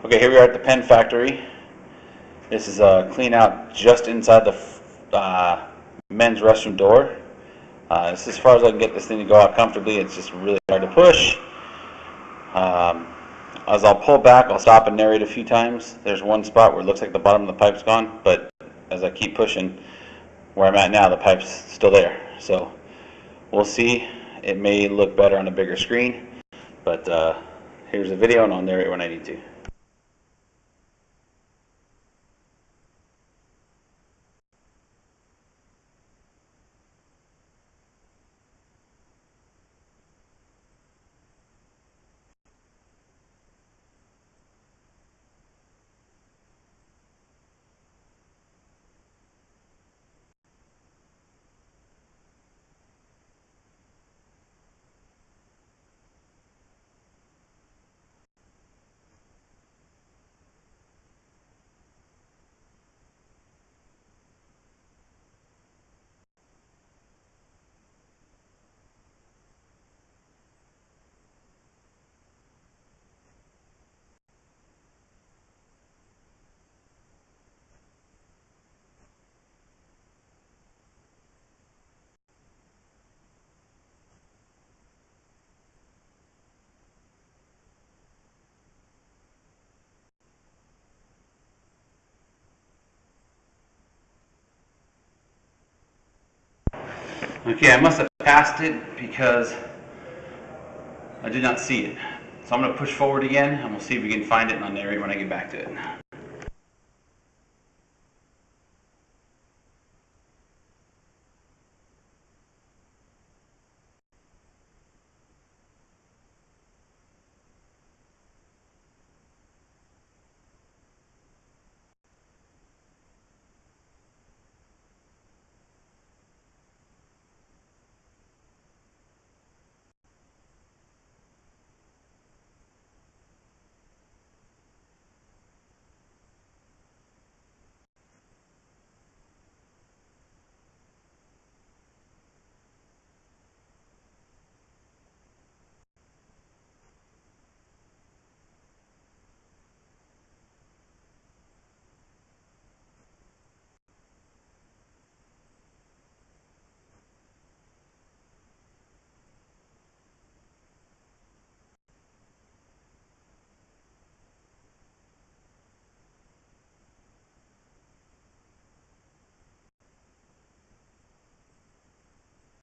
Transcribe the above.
Okay, here we are at the pen factory. This is a clean out just inside the men's restroom door. This is as far as I can get this thing to go out comfortably. It's just really hard to push. As I'll pull back, I'll stop and narrate a few times. There's one spot where it looks like the bottom of the pipe's gone, but as I keep pushing, where I'm at now, the pipe's still there. So we'll see. It may look better on a bigger screen, but here's a video and I'll narrate when I need to. Okay, I must have passed it because I did not see it. So I'm going to push forward again and we'll see if we can find it and I'll narrate when I get back to it.